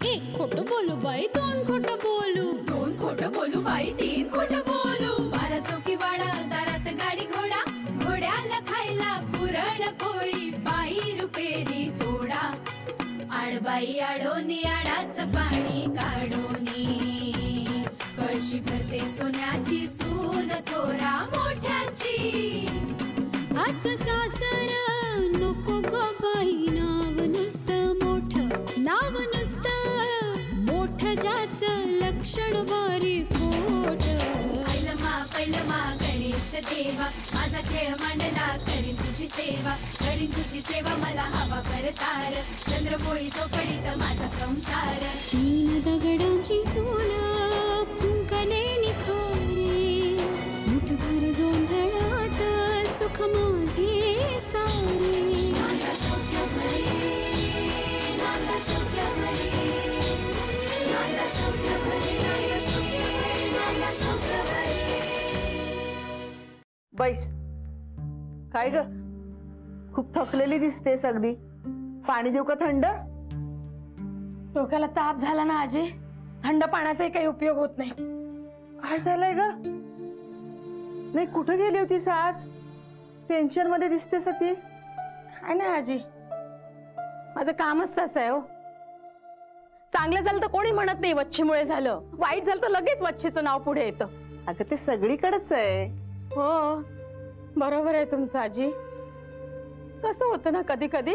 एक खोटं बोलू बाई, दोन खोटं बोलू, दोन खोटं बोलू बाई, तीन खोटं बोलू. 12 चौकी वाडा, दारात गाडी घोडा, घोड्याला खायला पुरण पोळी, बाई रुपेरी थोडा. आडबाई आडोनी आडाच पाणी काढोनी, कळशी भरते सोन्याची सून थोरा मोठ्याची. असं सासर नको ग बाई, नाव नुसतं मोठं, नाव नुसतं मोठं, ज्याचं लक्षण बारी खोट. पैलमा गणेश देवा, माझा खेळ मांडला, करीन तुझी सेवा, करीन तुझी सेवा, मला हवा करतार, चंद्रपोळी चौकडीत माझा संसार. 3 दगडांची चूल फुंकले निखारे, मुठभर जोंधळात सुख माझे सारे. नांदा सौख्य भरे, नांदा सौख्य भरे, नांदा सौख्य भरे, नांदा सौख्य भरे. बैस. काय ग, खूप थकलेली दिसतेस अगदी. पाणी देऊ का थंड? डोक्याला ताप झाला ना आजी, थंड पाण्याचा काही उपयोग होत नाही. काय झालंय ग? नाही, कुठं गेली होतीस आज? टेन्शन मध्ये दिसतेस ती. काय नाही आजी, माझं कामच तसं आहे हो. चांगलं झालं तर कोणी म्हणत नाही वच्छीमुळे झालं, वाईट झालं तर लगेच वच्छीचं नाव पुढे येतं. अगं ते सगळीकडेच आहे. हो बरोबर आहे तुमचं आजी. कसं होतं ना, कधी कधी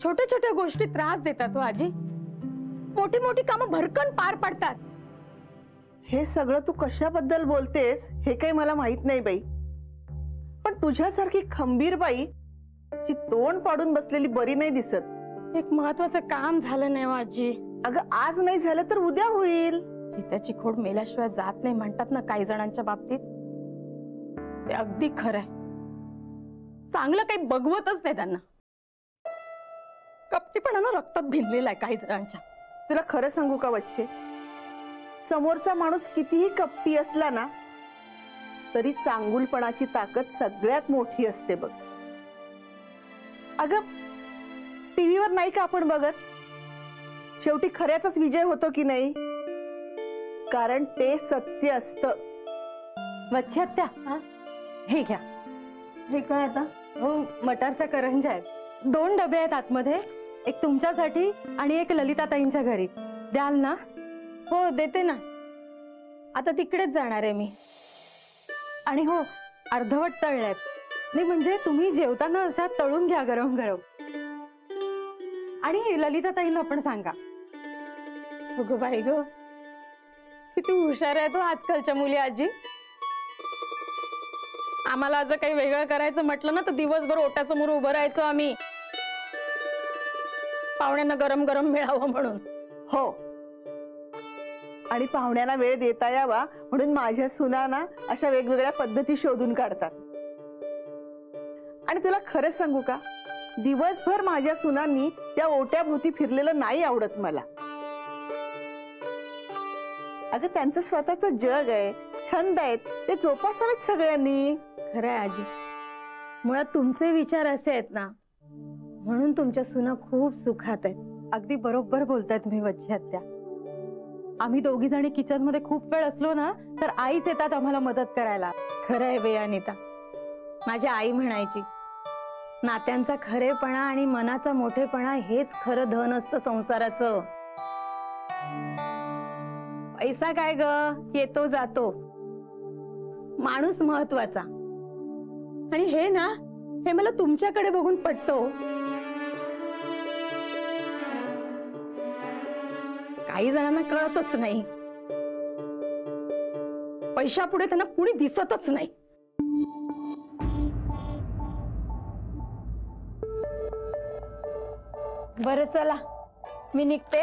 छोट्या छोट्या गोष्टी त्रास देतात हो आजी, मोठी मोठी कामं भरकन पार पडतात. हे सगळं तू कशाबद्दल बोलतेस हे काही मला माहित नाही बाई, पण तुझ्यासारखी खंबीर बाई ची तोंड पाडून बसलेली बरी नाही दिसत. एक महत्वाचं काम झालं नाही आजी. अगं आज नाही झालं तर उद्या होईल. जित्याची खोड मेल्याशिवाय जात नाही म्हणतात ना काही जणांच्या बाबतीत, ते अगदी खरंय. चांगलं काही बघवतच नाही त्यांना, कपटीपणानं रक्तात भिनलेला आहे काही जणांच्या. तुला खरं सांगू का वच्छे, समोरचा माणूस कितीही कपटी असला ना तरी चांगुलपणाची ताकद सगळ्यात मोठी असते बघ. अगं टीव्हीवर नाही का आपण बघत, शेवटी खऱ्याचाच विजय होतो की नाही, कारण ते सत्य असतं. वच्छे आत्या, हे घ्या. हे काय आता? हो, मटारच्या करंज्या आहेत. 2 डबे आहेत आतमध्ये, एक तुमच्यासाठी आणि एक ललिताताईंच्या घरी. द्याल ना? हो देते ना, आता तिकडेच जाणार आहे मी. आणि हो, अर्धवट तळल्यात. नाही म्हणजे तुम्ही जेवताना अशा तळून घ्या गरम गरम. आणि ललिताताईंना पण सांगा. अगं बाई ग, किती हुशार आहे तो आजकालच्या मुली आजी. आम्हाला आज काही वेगळं करायचं म्हटलं ना तर दिवसभर ओट्यासमोर उभं राहायचो आम्ही, पाहुण्यांना गरम गरम मिळावं म्हणून. हो, आणि पाहुण्यांना वेळ देता यावा म्हणून माझ्या सुनाना अशा वेगवेगळ्या पद्धती शोधून काढतात. आणि तुला खरं सांगू का, दिवसभर माझ्या सुनांनी त्या ओट्याभोवती फिरलेलं नाही आवडत मला. अगं त्यांचं स्वतःचं जग आहे, छंद आहेत, ते जोपासावेत सगळ्यांनी. खरंय आजी, मुळात तुमचे विचार असे आहेत ना म्हणून तुमच्या सुना खूप सुखात आहेत. अगदी बरोबर बोलताय तुम्ही वच्छे आत्या. आम्ही दोघी जणी किचन मध्ये खूप वेळ असलो ना तर आईच येतात आम्हाला मदत करायला. खरंय बे अनिता, माझी आई म्हणायची, नात्यांचा खरेपणा आणि मनाचा मोठेपणा हेच खरं धन असतं संसाराचं. पैसा काय ग, येतो जातो, माणूस महत्वाचा. आणि हे ना, हे मला तुमच्याकडे बघून पटतो. काही जणांना कळतच नाही, पैशापुढे त्यांना कुणी दिसतच नाही. बरं चला, मी निघते,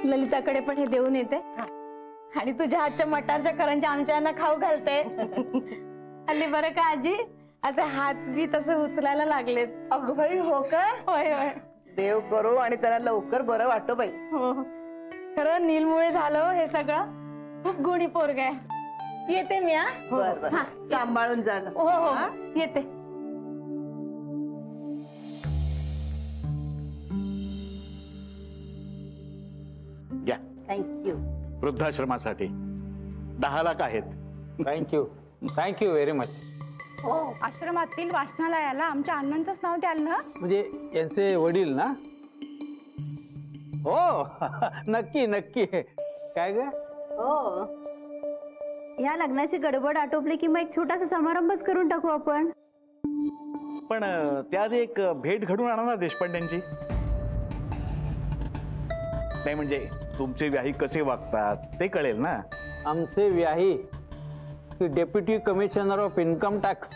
ललिताकडे पण हे देऊन येते आणि तुझ्या हातच्या मटारच्या करंज्या आमच्याना खाऊ घालते. हल्ली बरं का आजी, असे हात बी तसे उचलायला लागलेत. अगं बाई, हो का? होय होय, देव करो आणि त्याला लवकर बरं वाटो बाई. हो, खरं नीलमुळे झालं हे सगळं. खूप गुणी पोरग आहे. येते मी. हा, सांभाळून जा. हो हो, येते. वृद्धाश्रमासाठी 10 लाख आहेत. Thank you very much. हो, आश्रमातील वाचनालयाला आमच्या अण्णांचंच नाव द्याल ना? म्हणजे यांचे वडील ना? हो नक्की नक्की. काय ग? हो, या लग्नाची गडबड आटोपली की मग एक छोटासा समारंभच करून टाकू आपण. पण त्याआधी एक भेट घडून आणा ना देशपांड्यांची. नाही म्हणजे तुमचे व्याही कसे वागतात ते कळेल ना. आमचे व्याही की deputy commissioner of income tax?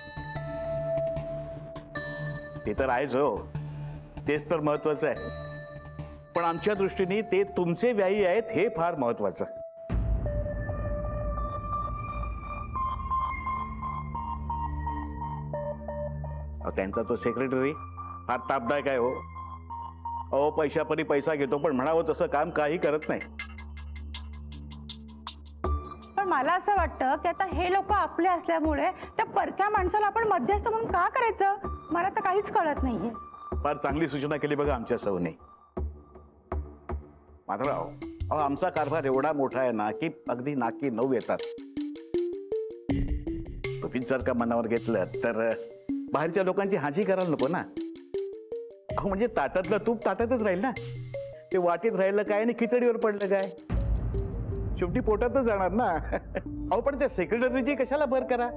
ते तर आहेच हो, तेच तर महत्वाचं आहे. पण आमच्या दृष्टीने ते तुमचे व्याही आहेत हे फार महत्वाचं. त्यांचा तो सेक्रेटरी फार तापदायक आहे हो. अहो पैशापरी पैसा घेतो पण म्हणावं तसं काम काही करत नाही. पण मला असं वाटतं की आता हे लोक आपले असल्यामुळे त्या परक्या माणसाला आपण मध्यस्थ म्हणून का करायचं? मला तर काहीच कळत नाहीये. फार चांगली सूचना केली बघा आमच्या सौने. माधवराव, अहो आमचा कारभार एवढा मोठा आहे ना की अगदी नाकी 9 येतात. तुम्हीच जर का मनावर घेतलं तर बाहेरच्या लोकांची हाजी करायला नको ना. अहो म्हणजे ताटातलं तूप ताटातच राहील ना. ते वाटीत राहिलं काय आणि खिचडीवर पडलं काय, शेवटी पोटातच जाणार ना. अहो पण त्या सेक्रेटरीची कशाला भर करा.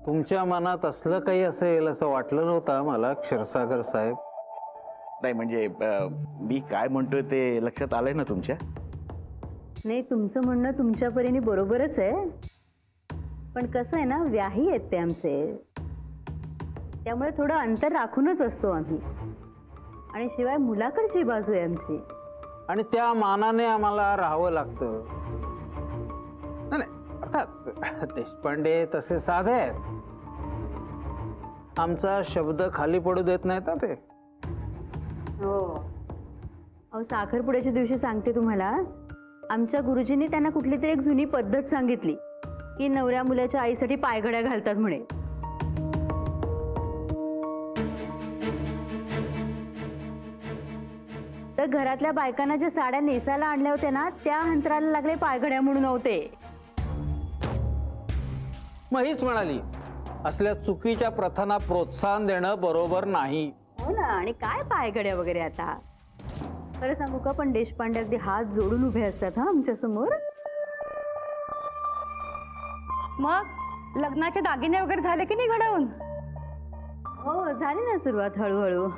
तुमच्या मनात असलं काही असेल असं वाटलं नव्हतं मला क्षीरसागर साहेब. नाही म्हणजे मी काय म्हणतोय ते लक्षात आलंय ना तुमच्या? नाही, तुमचं म्हणणं तुमच्या परीने बरोबरच आहे. पण कसं आहे ना, व्याही आहेत ते आमचे, त्यामुळे थोडं अंतर राखूनच असतो आम्ही. आणि शिवाय मुलाकडची बाजू आहे आमची, आणि त्या मानाने आम्हाला राहावं लागतं. नाही अर्थात देशपांडे तसे साधे आहेत. आमचा शब्द खाली पडू देत नाहीत ना ते. हो, अहो साखरपुड्याच्या दिवशी सांगते तुम्हाला, आमच्या गुरुजींनी त्यांना कुठली तरी एक जुनी पद्धत सांगितली की नवऱ्या मुलाच्या आईसाठी पायघड्या घालतात म्हणे. तर घरातल्या बायकांना ज्या साड्या नेसायला आणल्या होत्या ना, त्या अंतराला लागले पायघड्या म्हणून होते. मग हीच म्हणाली, असल्या चुकीच्या प्रथांना प्रोत्साहन देणं बरोबर नाही. हो ना, आणि काय पायघड्या वगैरे. आता खरं सांगू का, पण देशपांडे अगदी हात जोडून उभे असतात हा आमच्या समोर. मग लग्नाचे दागिने वगैरे झाले की नाही घडवून? हो, झाली ना सुरुवात हळूहळू.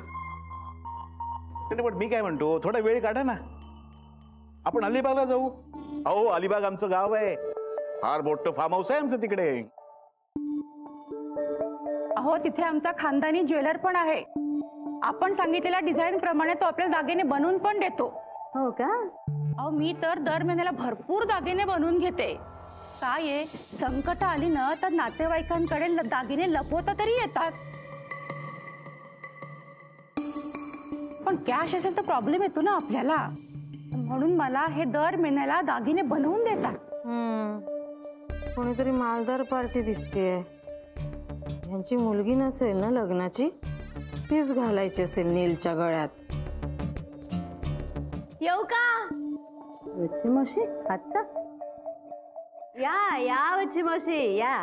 पण मी काय म्हणतो, थोडा वेळ काढा ना, आपण अलिबागला जाऊ. अहो अलिबाग आमचं गाव आहे, फार मोठं फार्म हाऊस आहे आमचं तिकडे. अहो तिथे आमचा खानदानी ज्वेलर पण आहे. आपण सांगितलेल्या डिझाईन प्रमाणे तो आपल्याला दागिने बनवून पण देतो. हो का? अहो मी तर दर महिन्याला भरपूर दागिने बनवून घेते. काय आहे, संकट आली ना तर नातेवाईकांकडे दागिने लपवता तरी येतात. पण कॅश असेल तर प्रॉब्लेम येतो ना आपल्याला. म्हणून मला हे दर महिन्याला दागिने बनवून देतात. कोणीतरी मालदार पार्टी दिसते. यांची मुलगी नसेल ना लग्नाची, तीच घालायची असेल नीलच्या गळ्यात. येऊ का वच्ची मावशी? आता या या वच्ची मावशी या.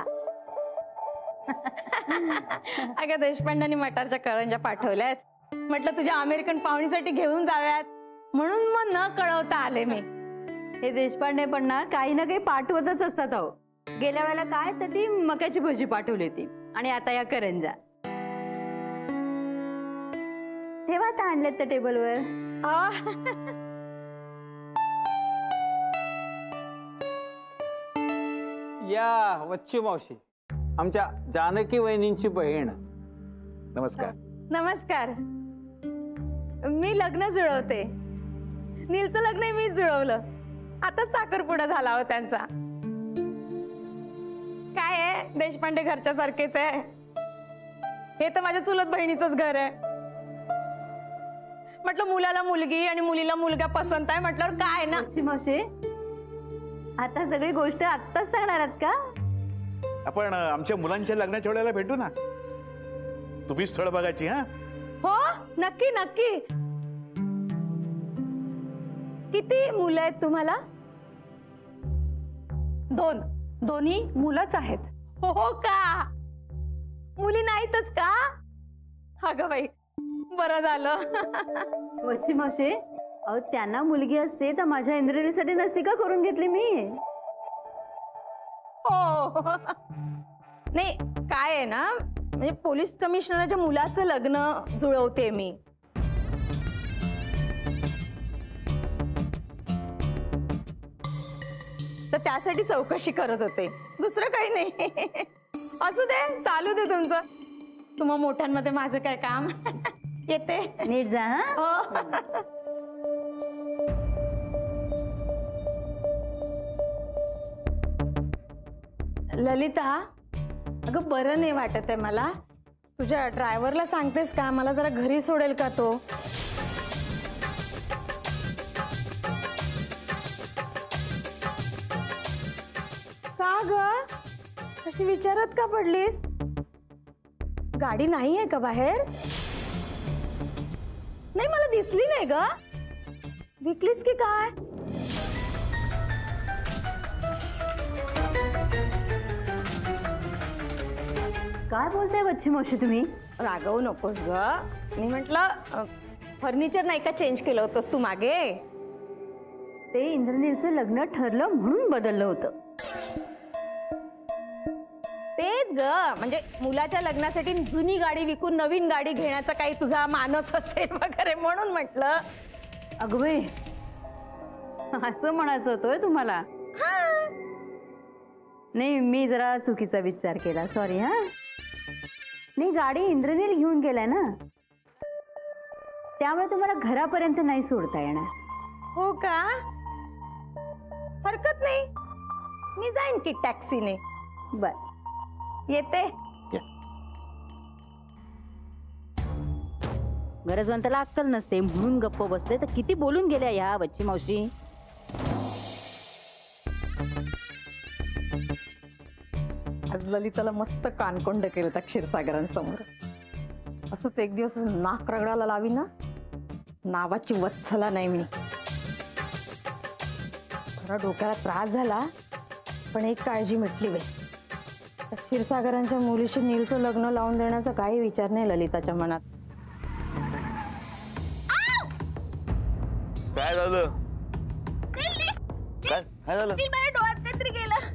अगं देशपांड्यांनी मटारच्या करंज्या पाठवल्यात. म्हटलं तुझ्या अमेरिकन पाहुणीसाठी घेऊन जाव्यात, म्हणून मग न कळवता आले मी. हे देशपांडे पण ना काही ना काही पाठवतच असतात. अहो गेल्या वेळेला काय तर ती मक्याची भजी पाठवली होती, आणि आता या करंजा. ठेवा आता आणलेत त्या टेबलवर. या वच्ची मावशी, आमच्या जानकी वहिनींची बहीण. नमस्कार. नमस्कार. मी लग्न जुळवते. नीलचं लग्न मीच जुळवलं. आताच साखरपुडा झाला हो त्यांचा. काय आहे, देशपांडे घरच्या सारखेच आहे. हे तर माझ्या चुलत बहिणीचंच घर आहे. म्हटलं मुलाला मुलगी आणि मुलीला मुलगा पसंत आहे म्हटल्यावर काय ना. मावशी आता सगळी गोष्ट आत्ताच सांगणार आहात का? आपण आमच्या मुलांच्या लग्नाच्या वेळेला भेटू ना. तुम्ही स्थळ बघायची. हा हो नक्की नक्की. किती मुलं आहेत तुम्हाला? दोन्ही मुलंच आहेत. हो का? मुली नाहीतच का? अगं बाई बरं झालं. वच्ची मावशी, अहो त्यांना मुलगी असते तर माझ्या इंद्रिणीसाठी नसती का करून घेतली मी? हो नाही काय आहे ना, म्हणजे पोलीस कमिशनराच्या मुलाचं लग्न जुळवते मी. तर त्यासाठी चौकशी करत होते, दुसरं काही नाही. असू दे, चालू दे तुमचं. तुम्हा मोठ्यांमध्ये माझं काय काम. येते. नीट जा हा. हो. ललिता, अगं बरं नाही वाटत आहे मला. तुझ्या ड्रायव्हरला सांगतेस का, मला जरा घरी सोडेल का तो? का ग अशी विचारत का पडलीस? गाडी नाही आहे का बाहेर? नाही मला दिसली नाही ग. विकलीस की काय? काय बोलताय वच्ची मावशी तुम्ही? रागवू नकोस ग. मी म्हटलं फर्निचर नाही का चेंज केलं होतंस तू मागे? ते इंद्रनीलचं लग्न ठरलं म्हणून बदललं होतं. तेच ग, म्हणजे मुलाच्या लग्नासाठी जुनी गाडी विकून नवीन गाडी घेण्याचा काही तुझा मानस असेल वगैरे म्हणून म्हटलं. अगं बाई, असं म्हणायचं होतं तुम्हाला? नाही, मी जरा चुकीचा विचार केला, सॉरी हा. नाही, गाडी इंद्रनील घेऊन गेलाय ना, त्यामुळे तुम्हाला घरापर्यंत नाही सोडता येणार. हो का? हरकत नाही, मी जाईन की टॅक्सीने. बर, येते. गरजवंताला अक्कल नसते म्हणून गप्प बसले तर किती बोलून गेल्या ह्या वच्ची मावशी. आज ललिताला मस्त कानकोंड केलं त्या क्षीरसागरांसमोर. असंच एक दिवस नाक रगडाला लावी ना, नावाची वत्सला नाही मी. थोडा डोक्याला त्रास झाला, पण एक काळजी मिटली बाई. क्षीरसागरांच्या मुलीशी नीलचं लग्न लावून देण्याचा काही विचार नाही ललिताच्या मनात. काय झालं? काय झालं? डोळ्यात काहीतरी गेलं.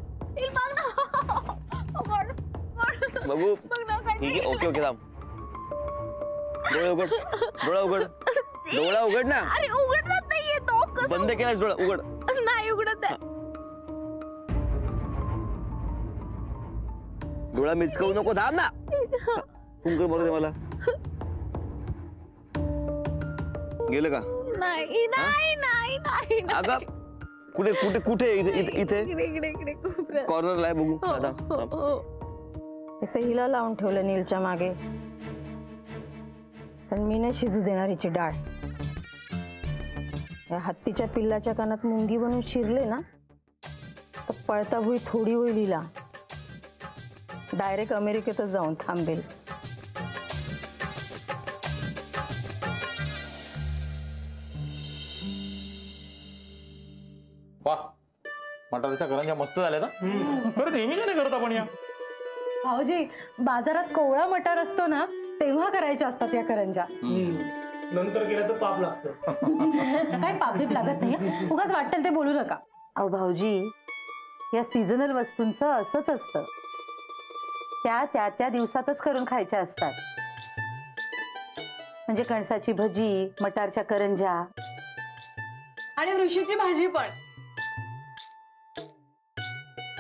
बघू. ठीक आहे, ओके ओके, थांब. डोळे उघड, डोळा उघड, डोळा उघड ना. अरे उघडत नाहीये तो. बंद केलास डोळा? उघड. नाही उघडत आहे. डोळा मिचकवू नको, थांब ना. फोन कर बरं, दे मला. गेलं का? नाही नाही नाही नाही. अगं कुठे कुठे कुठे? इथे इथे कॉर्नरला आहे, बघू. इथे हिला लावून ठेवलं नीलच्या मागे, पण मी नाही शिजू देणार हिची डाळ. या हत्तीच्या पिल्लाच्या कानात मुंगी बनवून शिरले ना, तर पळता भुई थोडी होईल हिला. डायरेक्ट अमेरिकेतच जाऊन थांबेल. वा, मटारच्या करंज्या मस्त झाल्या ना. खरं नेहमी नाही करत आपण या. भाऊजी, बाजारात कोवळा मटार असतो ना, तेव्हा करायच्या असतात या करंज्या. नंतर केलं तर पाप लागतं. काय पापीप लागत नाही, उगाच वाटेल ते बोलू नका. अहो भाऊजी, या सीझनल वस्तूंचं असंच असतं. त्या दिवसातच करून खायच्या असतात. म्हणजे कणसाची भजी, मटारच्या करंज्या आणि ऋषीची भाजी पण.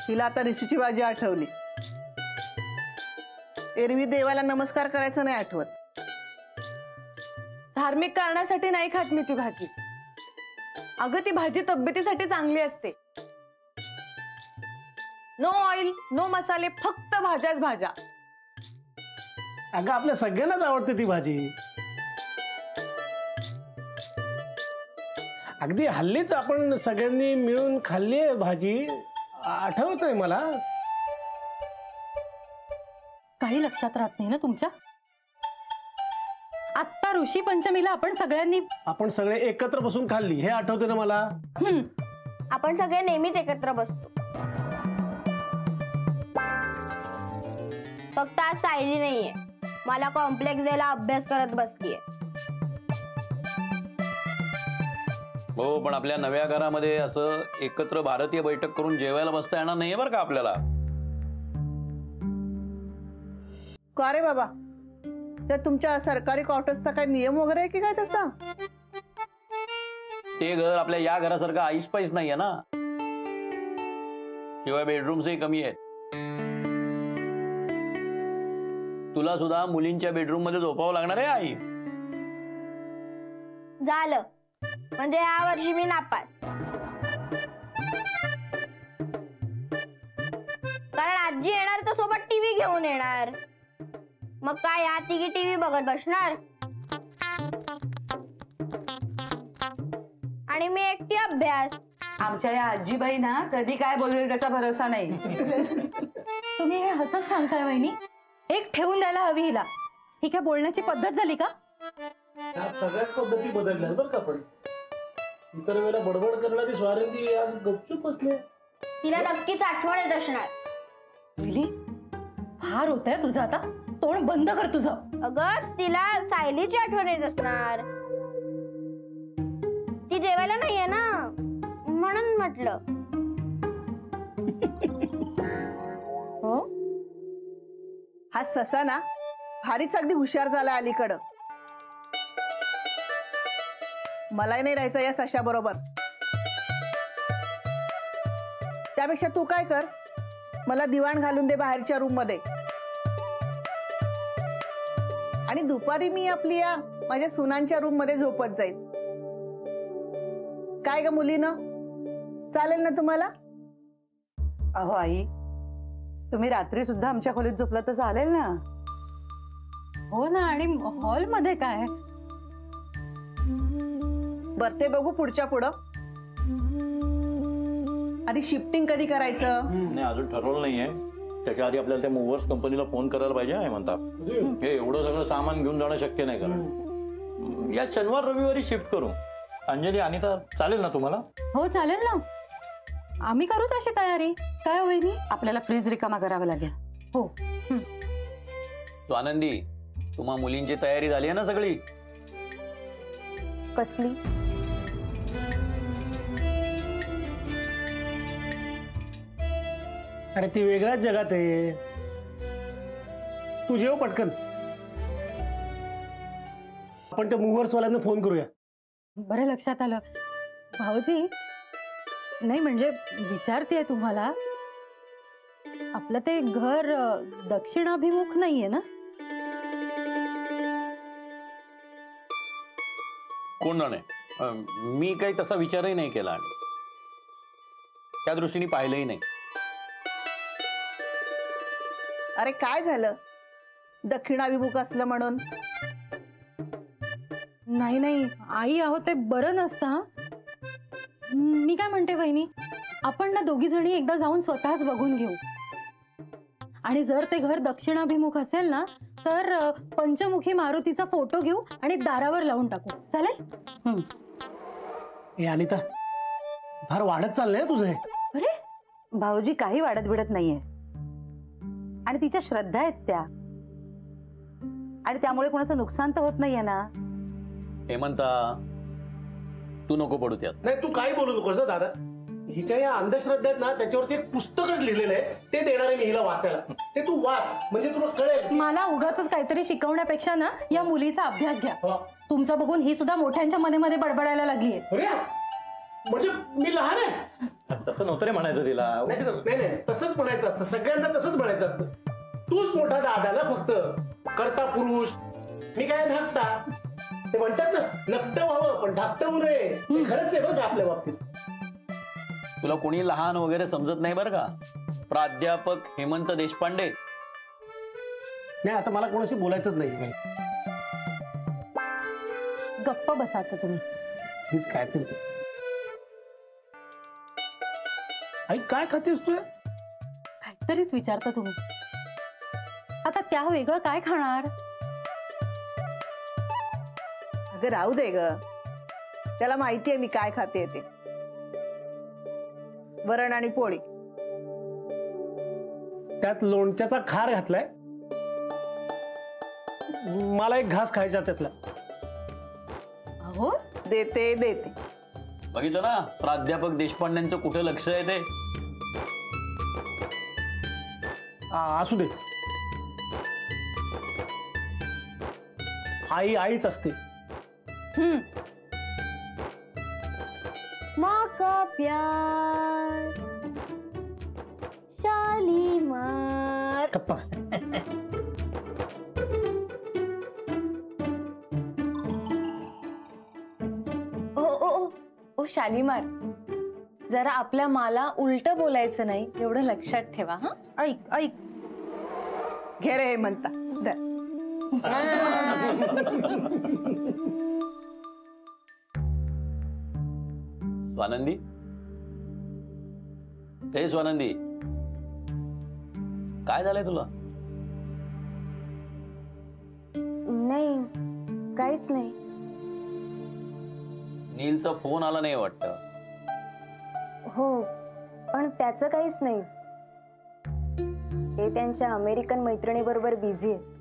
तिला आता ऋषीची भाजी आठवली. एरवी देवाला नमस्कार करायचं नाही आठवत. धार्मिक कारणासाठी नाही खात मी ती भाजी. अगं ती भाजी तब्येतीसाठी चांगली असते. नो ऑइल, नो मसाले, फक्त भाज्याच भाज्या. अगं आपल्या सगळ्यांनाच आवडते ती भाजी. अगदी हल्लीच आपण सगळ्यांनी मिळून खाल्ली आहे भाजी, आठवत आहे मला. काही लक्षात राहत नाही ना तुमच्या? आत्ता ऋषी पंचमीला आपण सगळे एकत्र बसून खाल्ली हे आठवते ना मला. आपण सगळे नेहमीच एकत्र बसतो. फक्त आज सायली नाहीये, मला कॉम्प्लेक्स द्यायला अभ्यास करत बसलीये. हो, पण आपल्या नव्या घरामध्ये असं एकत्र भारतीय बैठक करून जेवायला बसता येणार नाहीये बरं का आपल्याला. का रे बाबा, तर तुमच्या सरकारी क्वार्टर्सचा काय नियम वगैरे आहे की काय तसा? ते घर आपल्या या घरासारखं आईस पाईस नाहीये ना, शिवाय बेडरूम्सही कमी आहेत. तुला सुद्धा मुलींच्या बेडरूम मध्ये झोपावं लागणार आहे आई. झालं म्हणजे या वर्षी मी नापास. कारण आजी येणार तर सोबत टीव्ही घेऊन येणार, मग काय या तिघी टीव्ही बघत बसणार आणि मी एकटी अभ्यास. आमच्या या आजीबाई ना कधी काय बोलवेल त्याचा भरोसा नाही. तुम्ही हे हसत सांगताय वहिनी? एक ठेवून द्यायला हवी हिला. ही काय बोलण्याची पद्धत झाली का? सगळ्याच पद्धती बदलल्या बरं का, पण इतर वेळेला बडबड करणारी स्वारंगी आज गपचूप बसले. तिला नक्कीच आठवण येत असणार. फार होतंय तुझं आता, तोंड बंद कर तुझं. अगं तिला सायलीची आठवण येत असणार, ती जेवायला नाहीये ना म्हणून म्हटलं. हो, हा ससा ना भारीच अगदी हुशार झाला अलीकडं. मलाही नाही राहायचं या सशा बरोबर. त्यापेक्षा तू काय कर, मला दिवाण घालून दे बाहेरच्या रूम मध्ये, आणि दुपारी मी आपली या माझ्या सुनांच्या रूम मध्ये झोपत जाईल. काय ग मुलीनं, चालेल ना तुम्हाला? अहो आई, तुम्ही रात्री सुद्धा आमच्या खोलीत झोपला तर चालेल ना. हो ना, आणि हॉल मध्ये काय? बरं ते बघू पुढच्या पुढं. आधी शिफ्टिंग कधी करायचं? नाही, अजून ठरवलं नाहीये. त्याच्या आधी आपल्याला त्या मूव्हर्स कंपनीला फोन करायला पाहिजे आहे म्हणतात. हे एवढं सगळं सामान घेऊन जाणं शक्य नाही, कारण या शनिवार रविवारी शिफ्ट करू. अंजली, अनिता, चालेल ना तुम्हाला? हो चालेल ना, आम्ही करू तशी तयारी. काय होईल? आपल्याला फ्रीज रिकामा करावा लागेल. हो. तो आनंदी, तुम्हा मुलींची तयारी झाली आहे ना सगळी? कसली? अरे ती वेगळ्याच जगात आहे. तू जेव पटकन, आपण त्या मूव्हर्स वाल्यांना फोन करूया. बरं लक्षात आलं भाऊजी. नाही म्हणजे विचारतेय तुम्हाला, आपलं ते घर दक्षिणाभिमुख नाहीये ना? कोण जाणे, मी काही तसा विचारही नाही केला आणि त्या दृष्टीने पाहिलंही नाही. अरे काय झालं, दक्षिणाभिमुख असलं म्हणून? नाही नाही आई, आहो ते बरं नसतं. मी काय म्हणते वहिनी, आपण ना दोघी जणी एकदा जाऊन स्वतःच बघून घेऊ, आणि जर ते घर दक्षिणाभिमुख असेल ना तर पंचमुखी मारुतीचा फोटो घेऊ आणि दारावर लावून टाकू. चालेल? हे अनिता, फार वाढत चाललंय तुझं हे. अरे भाऊजी, काही वाढत बिडत नाहीये, आणि तिच्या श्रद्धा आहेत त्या, आणि त्यामुळे कोणाचं नुकसान तर होत नाहीये ना. हेमंता, तू नको पडू त्यात. नाही, तू काही बोलू नकोस दादा. हिच्या या अंधश्रद्धा आहेत ना, त्याच्यावरती एक पुस्तकच लिहिलेलं आहे, ते देणार आहे मी हिला वाचायला. ते तू वाच, म्हणजे तुला कळेल. मला उगाच काहीतरी शिकवण्यापेक्षा ना या मुलीचा अभ्यास घ्या. तुमचा बघून ही सुद्धा मोठ्यांच्या मध्ये मध्ये बडबडायला लागलीये. म्हणजे मी लहान आहे? तसं नव्हतं रे म्हणायचं तिला. नाही, तसंच म्हणायचं असतं, सगळ्यांना तसंच म्हणायचं असतं. तूच मोठा दादा ना, फक्त करता पुरुष, मी काय धाकटा. ते म्हणतात ना, नकट व्हावं पण धाकट होऊ नये. खरंच आहे बरं का आपल्या बाबतीत. तुला कोणी लहान वगैरे समजत नाही बरं का. प्राध्यापक हेमंत देशपांडे. नाही, आता मला कोणाशी बोलायचंच नाही काही. गप्प बसायचं तुम्ही. हीच काय करते आई, काय खातेस तू? काहीतरीच विचारता तुम्ही. आता त्या वेगळं काय खाणार? अगं राहू दे ग, त्याला माहितीये मी काय खाते ते. वरण आणि पोळी. त्यात लोणच्याचा खार घातलाय मला एक घास खायचा त्यातला. अहो देते देते. बघितलं ना प्राध्यापक देशपांड्यांचं कुठे लक्ष आहे ते. असू दे. आई आईच असते. माँ का प्यार शालीमार. गप्पा. ओ शालीमार, जरा आपल्या माला उलट बोलायचं नाही एवढं लक्षात ठेवा. हा ऐक ऐक. घे रे हे म्हणता. स्वानंदी, हे स्वानंदी, काय झालंय तुला? नाही काहीच नाही. नीलचा फोन आला नाही वाटतं. हो पण त्याचं काहीच नाही. ते त्यांच्या अमेरिकन मैत्रिणीबरोबर बिझी आहे.